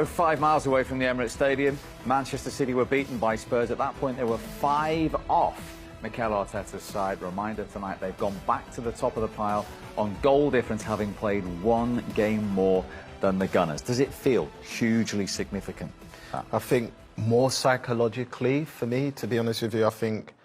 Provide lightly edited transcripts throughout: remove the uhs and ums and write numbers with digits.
5 miles away from the Emirates Stadium, Manchester City were beaten by Spurs. At that point, they were 5 off Mikel Arteta's side. Reminder tonight, they've gone back to the top of the pile on goal difference, having played 1 game more than the Gunners. Does it feel hugely significant? I think more psychologically, for me, to be honest with you, I think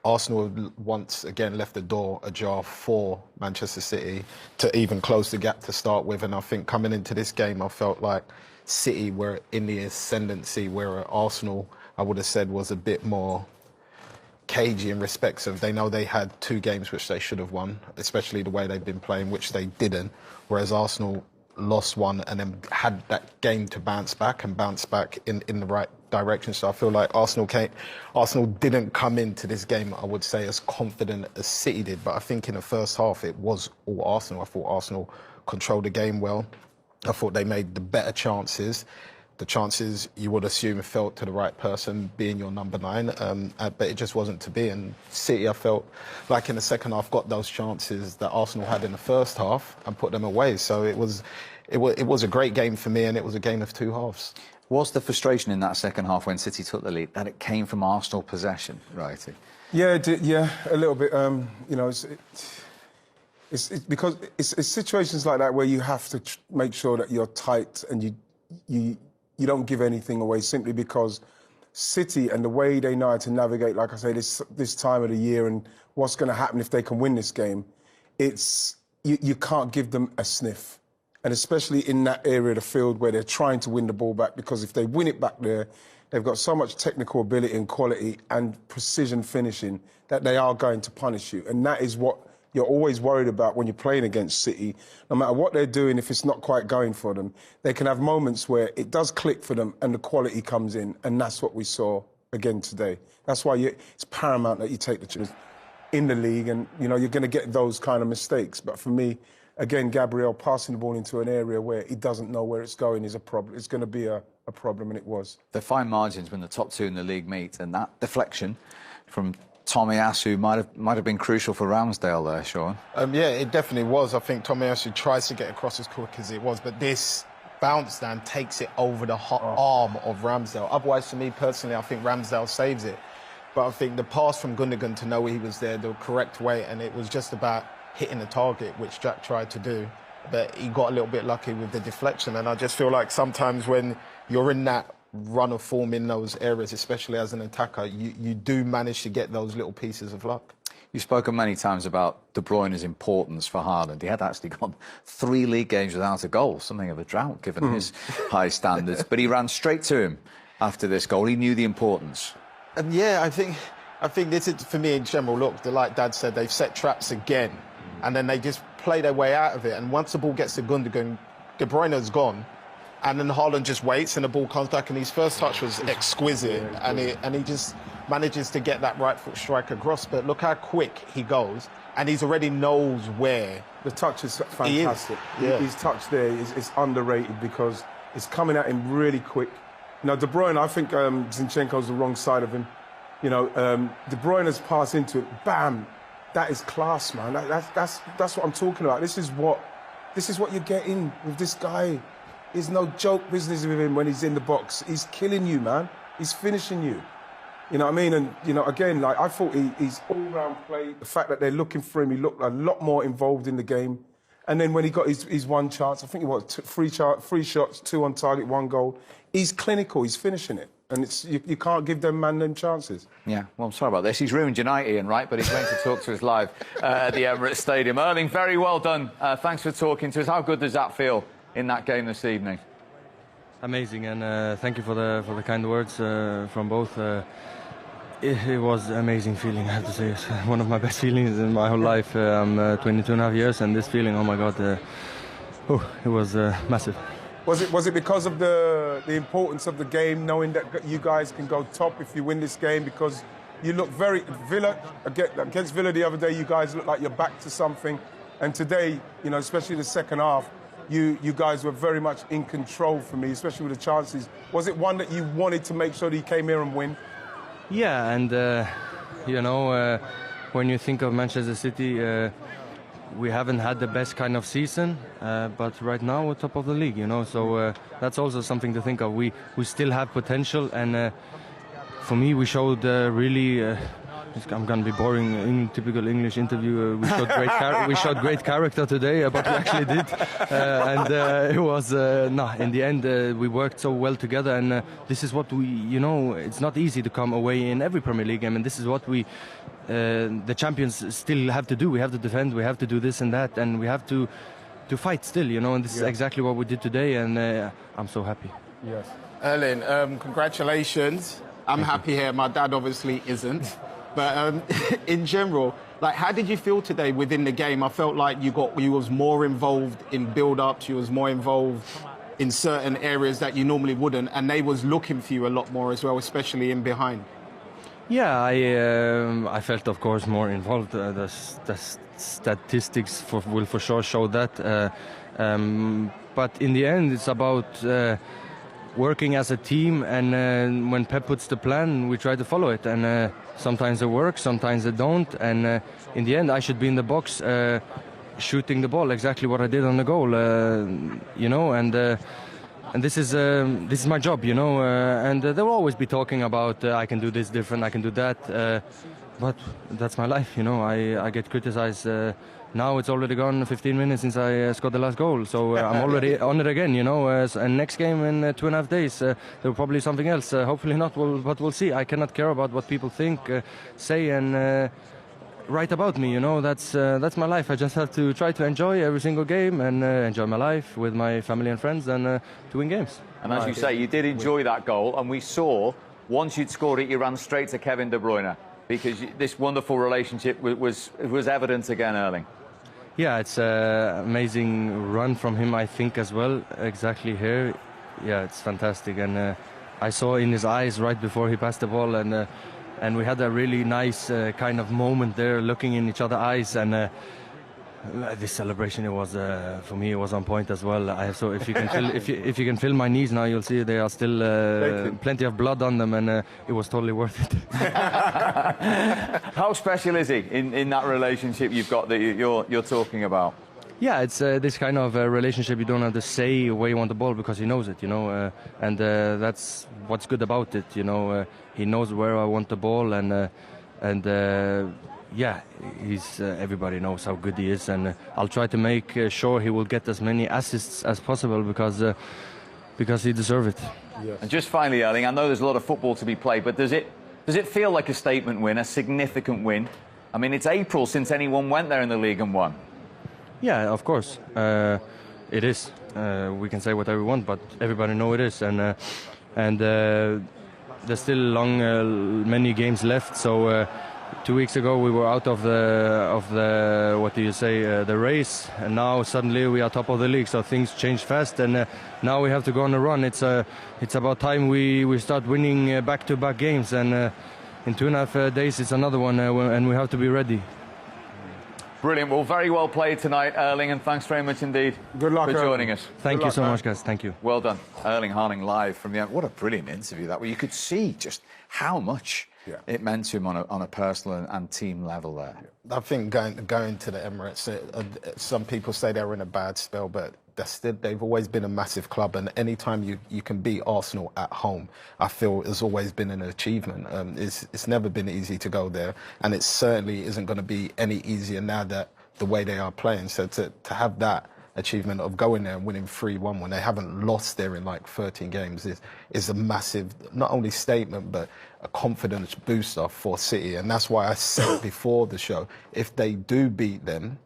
Arsenal once again left the door ajar for Manchester City to even close the gap to start with. And I think coming into this game, I felt like City were in the ascendancy, where Arsenal, I would have said, was a bit more cagey in respects of they know they had 2 games which they should have won, especially the way they've been playing, which they didn't. Whereas Arsenal lost one and then had that game to bounce back in the right direction. So I feel like Arsenal didn't come into this game, I would say, as confident as City did. But I think in the first half, it was all Arsenal. I thought Arsenal controlled the game well. I thought they made the better chances. The chances you would assume fell to the right person, being your number 9, but it just wasn't to be. And City, I felt like in the second half, got those chances that Arsenal had in the first half and put them away. So it was a great game for me, and it was a game of 2 halves. Was the frustration in that second half when City took the lead that it came from Arsenal possession, Wrighty? Yeah, a little bit. You know, it's because it's situations like that where you have to make sure that you're tight and you don't give anything away, simply because City and the way they know how to navigate, like I say, this time of the year and what's going to happen if they can win this game, you can't give them a sniff. And especially in that area of the field where they're trying to win the ball back, because if they win it back there, they've got so much technical ability and quality and precision finishing that they are going to punish you. And that is what you're always worried about when you're playing against City. No matter what they're doing, if it's not quite going for them, they can have moments where it does click for them and the quality comes in. And that's what we saw again today. That's why it's paramount that you take the chance in the league, and you know you're going to get those kind of mistakes. But for me, again, Gabriel passing the ball into an area where he doesn't know where it's going is a problem. It's going to be a problem, and it was. The fine margins when the top 2 in the league meet, and that deflection from Tomiyasu might have been crucial for Ramsdale there, Sean. Yeah, it definitely was. I think Tomiyasu tries to get across as quick as it was, but this bounce down takes it over the arm of Ramsdale. Otherwise, for me personally, I think Ramsdale saves it. But I think the pass from Gundogan to know he was there the correct way, and it was just about hitting the target, which Jack tried to do, but he got a little bit lucky with the deflection. And I just feel like sometimes when you're in that run of form in those areas, especially as an attacker, you do manage to get those little pieces of luck. You've spoken many times about De Bruyne's importance for Haaland. He had actually gone 3 league games without a goal, something of a drought given his high standards. But he ran straight to him after this goal. He knew the importance. And yeah, I think this is, for me in general, look, like Dad said, they've set traps again. And then they just play their way out of it. And once the ball gets to Gundogan, De Bruyne's gone. And then Haaland just waits and the ball comes back. And his first touch was exquisite. And he just manages to get that right foot strike across. But look how quick he goes. And he's already knows where. The touch is fantastic. Yeah. His touch there is underrated because it's coming at him really quick. You know, De Bruyne, I think Zinchenko's the wrong side of him. You know, De Bruyne's pass into it, bam. That is class, man. That's what I'm talking about. This is what you're getting with this guy. There's no joke business with him when he's in the box. He's killing you, man. He's finishing you. You know what I mean? And, you know, again, like I thought he's all-round play. The fact that they're looking for him, he looked a lot more involved in the game. And then when he got his one chance, I think it was 3 shots, 2 on target, 1 goal. He's clinical. He's finishing it. And you can't give them chances. Yeah, well, I'm sorry about this. He's ruined your night, Ian, right? But he's going to talk to us live at the Emirates Stadium. Erling, very well done. Thanks for talking to us. How good does that feel in that game this evening? Amazing, and thank you for the kind words from both. It was an amazing feeling, I have to say. It's one of my best feelings in my whole life. I'm 22 and a half years, and this feeling, oh my God, it was massive. Was it because of the importance of the game, knowing that you guys can go top if you win this game? Because you look against Villa the other day, you guys looked like you're back to something. And today, you know, especially the second half, you guys were very much in control for me, especially with the chances. Was it one that you wanted to make sure that you came here and win? Yeah, and you know, when you think of Manchester City, we haven't had the best kind of season, but right now we're top of the league, you know. So that's also something to think of. We still have potential, and for me, we showed really. I'm gonna be boring in typical English interview. We showed great character today, but we actually did, and it was in the end we worked so well together, and this is what we, you know, it's not easy to come away in every Premier League game, and this is what we, the champions, still have to do. We have to defend, we have to do this and that, and we have to fight still, you know. And this is exactly what we did today, and I'm so happy. Yes. Erling, congratulations. I'm happy here. My dad obviously isn't. But in general, like, how did you feel today within the game? I felt like you was more involved in build-ups, you was more involved in certain areas that you normally wouldn't, and they was looking for you a lot more as well, especially in behind. Yeah, I felt, of course, more involved. The statistics will for sure show that. But in the end, it's about working as a team, and when Pep puts the plan, we try to follow it. And sometimes it works, sometimes it don't. And in the end, I should be in the box shooting the ball, exactly what I did on the goal, you know. And this is my job, you know. And they'll always be talking about I can do this different, I can do that. But that's my life, you know. I get criticized. Now it's already gone 15 minutes since I scored the last goal, so I'm already on it again, you know. And next game in 2.5 days, there will probably be something else. Hopefully not, but we'll see. I cannot care about what people think, say, and write about me, you know. That's my life. I just have to try to enjoy every single game and enjoy my life with my family and friends, and to win games. And as you say, you did enjoy that goal, and we saw once you'd scored it, you ran straight to Kevin De Bruyne, because this wonderful relationship was evident again, Erling. Yeah, it's an amazing run from him, I think, as well. Exactly here. Yeah, it's fantastic. And I saw in his eyes right before he passed the ball, and we had a really nice kind of moment there, looking in each other's eyes. And this celebration, it was for me, it was on point as well. So if you can feel, if you can feel my knees now, you'll see they are still plenty of blood on them, and it was totally worth it. How special is he in that relationship you've got that you're talking about? Yeah, it's this kind of relationship. You don't have to say where you want the ball because he knows it, you know, and that's what's good about it, you know. He knows where I want the ball, and yeah, everybody knows how good he is, and I'll try to make sure he will get as many assists as possible because he deserves it. Yes. And just finally, Erling, I know there's a lot of football to be played, but does it feel like a statement win, a significant win? I mean, it's April since anyone went there in the league and won. Yeah, of course, it is. We can say whatever we want, but everybody knows it is, and there's still many games left. So 2 weeks ago we were out of the what do you say, the race, and now suddenly we are top of the league. So things change fast, and now we have to go on a run. It's about time we start winning back-to-back games, and in 2.5 days it's another one, and we have to be ready. Brilliant. Well, very well played tonight, Erling, and thanks very much indeed Good luck, for joining us. Thank you so much, guys. Thank you. Well done. Erling Haaland live from the... What a brilliant interview that, where you could see just how much it meant to him on a personal and team level there. I think going to the Emirates, some people say they're in a bad spell, but they've always been a massive club, and anytime you can beat Arsenal at home, I feel has always been an achievement. It's never been easy to go there, and it certainly isn't going to be any easier now that the way they are playing. So to have that achievement of going there and winning 3-1 when they haven't lost there in like 13 games is a massive, not only statement, but a confidence booster for City. And that's why I said before the show, if they do beat them,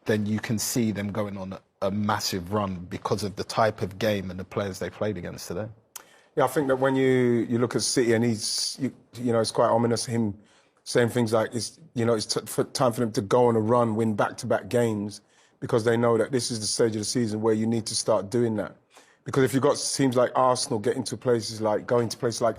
then you can see them going on a massive run because of the type of game and the players they played against today. Yeah, I think that when you look at City, and you know, it's quite ominous, him saying things like, it's time for them to go on a run, win back-to-back games, because they know that this is the stage of the season where you need to start doing that. Because if you've got teams like Arsenal going to places like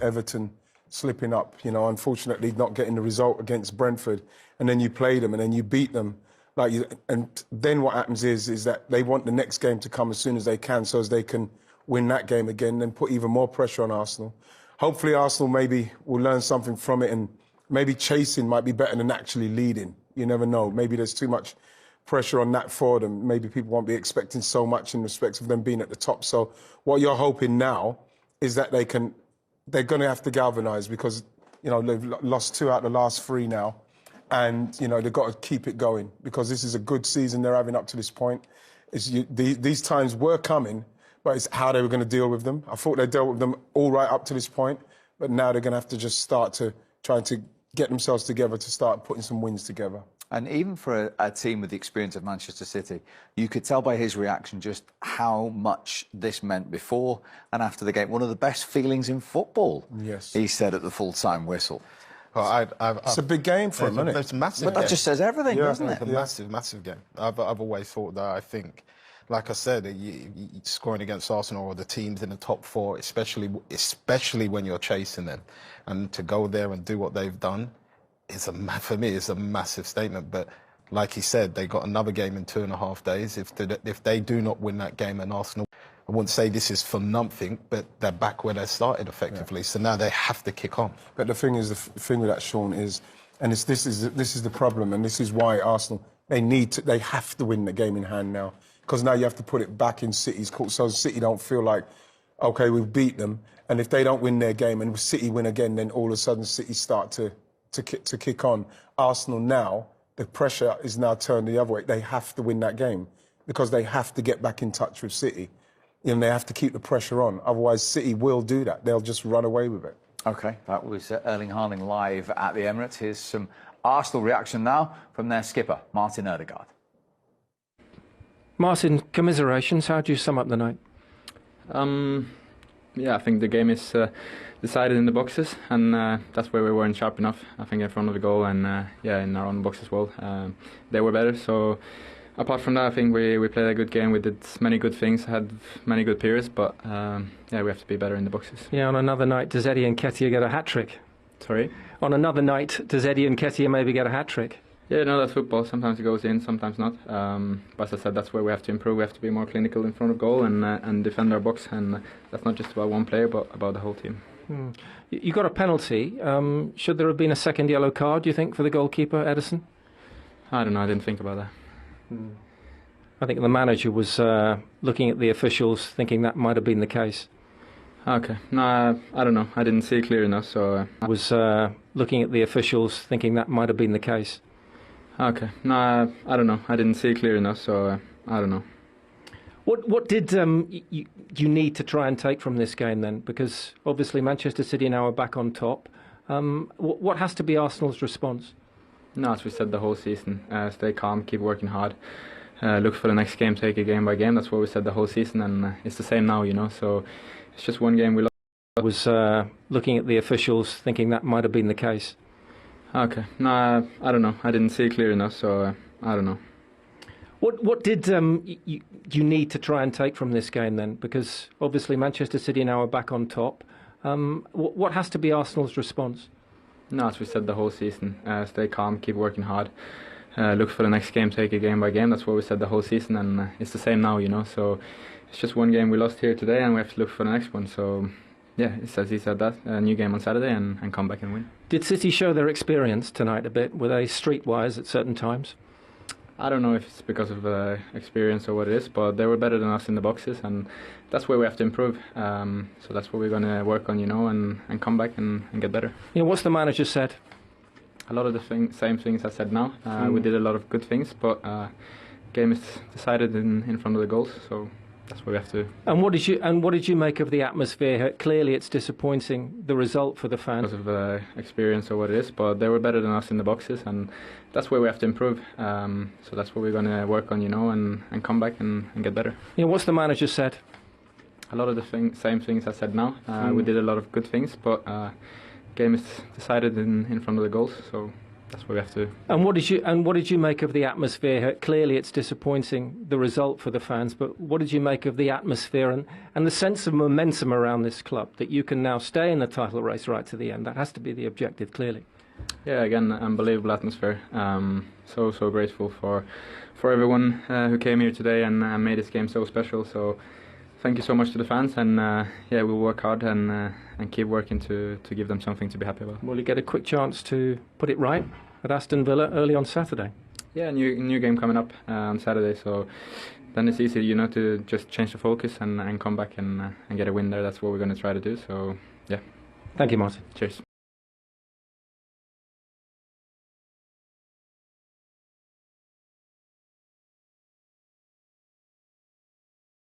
Everton, slipping up, you know, unfortunately not getting the result against Brentford, and then you play them and then you beat them, and then what happens is that they want the next game to come as soon as they can, so as they can win that game again, then put even more pressure on Arsenal. Hopefully Arsenal maybe will learn something from it, and maybe chasing might be better than actually leading. You never know. Maybe there's too much pressure on that for them. Maybe people won't be expecting so much in respect of them being at the top. So what you're hoping now is that they're going to have to galvanise because, you know, they've lost 2 out of the last 3 now. And, you know, they've got to keep it going because this is a good season they're having up to this point. These times were coming, but it's how they were going to deal with them. I thought they dealt with them all right up to this point, but now they're going to have to just start to try to get themselves together to start putting some wins together. And even for a team with the experience of Manchester City, you could tell by his reaction just how much this meant before and after the game. One of the best feelings in football, yes, he said at the full-time whistle. Well, it's a big game for him, isn't it? It's massive. But that just says everything, doesn't it? It's a massive, massive game. I've always thought that. I think, like I said, scoring against Arsenal or the teams in the top 4, especially when you're chasing them, and to go there and do what they've done, for me, it's a massive statement. But like he said, they got another game in 2.5 days. If they do not win that game, and Arsenal, I wouldn't say this is for nothing, but they're back where they started effectively. Yeah. So now they have to kick on. But the thing is, the thing with that, Sean, is, and this is the problem, and this is why Arsenal, they have to win the game in hand now, because now you have to put it back in City's court, so City don't feel like, okay, we've beat them, and if they don't win their game and City win again, then all of a sudden City start to kick on. Arsenal now, the pressure is now turned the other way. They have to win that game because they have to get back in touch with City. You know, they have to keep the pressure on. Otherwise, City will do that. They'll just run away with it. OK, that was Erling Haaland live at the Emirates. Here's some Arsenal reaction now from their skipper, Martin Ødegaard. Martin, commiserations. How do you sum up the night? Yeah, I think the game is decided in the boxes, and that's where we weren't sharp enough. I think in front of the goal and in our own box as well. They were better. So apart from that, I think we played a good game. We did many good things, had many good periods, but we have to be better in the boxes. Yeah, on another night, does Eddie Nketiah get a hat-trick? Sorry? On another night, does Eddie Nketiah maybe get a hat-trick? Yeah, no, that's football. Sometimes it goes in, sometimes not. But as I said, that's where we have to improve. We have to be more clinical in front of goal and defend our box. And that's not just about one player, but about the whole team. You got a penalty. Should there have been a second yellow card, do you think, for the goalkeeper, Ederson? I don't know. I didn't think about that. I think the manager was looking at the officials, thinking that might have been the case. Okay. No, I don't know. I didn't see it clear enough, so... I was looking at the officials, thinking that might have been the case. Okay. No, I don't know. I didn't see it clear enough, so I don't know. What did you need to try and take from this game then? Because obviously Manchester City now are back on top. What has to be Arsenal's response? No, as we said the whole season, stay calm, keep working hard, look for the next game, take it game by game. That's what we said the whole season, and it's the same now, you know. So it's just one game we lost. I was looking at the officials, thinking that might have been the case. Okay. No, I don't know. I didn't see it clear enough, so I don't know. What did you need to try and take from this game then? Because obviously Manchester City now are back on top. What has to be Arsenal's response? No, as we said the whole season, stay calm, keep working hard, look for the next game, take it game by game. That's what we said the whole season, and it's the same now, you know. So it's just one game we lost here today, and we have to look for the next one. So yeah, it's as he said that, a new game on Saturday and come back and win. Did City show their experience tonight a bit? Were they streetwise at certain times? I don't know if it's because of experience or what it is, but they were better than us in the boxes, and that's where we have to improve. So that's what we're going to work on, you know, and come back and get better. Yeah, what's the manager said? A lot of the same things I said now. We did a lot of good things, but game is decided in front of the goals, so that's what we have to do. And what did you make of the atmosphere? Clearly, it's disappointing, the result for the fans. Because of experience or what it is, but they were better than us in the boxes, and that's where we have to improve. So that's what we're going to work on, you know, and come back and get better. Yeah, what's the manager said? A lot of the same things I said now. We did a lot of good things, but game is decided in front of the goals, so that's what we have to do. And what did you make of the atmosphere? Clearly, it's disappointing, the result for the fans, but what did you make of the atmosphere and the sense of momentum around this club, that you can now stay in the title race right to the end? That has to be the objective, clearly. Yeah, again, unbelievable atmosphere. So grateful for everyone who came here today and made this game so special. So thank you so much to the fans, and we'll work hard and keep working to give them something to be happy about. Will you get a quick chance to put it right at Aston Villa early on Saturday? yeah, new game coming up on Saturday. So then it's easy, you know, to just change the focus and come back and get a win there. That's what we're going to try to do. So yeah. Thank you, Martin. Cheers.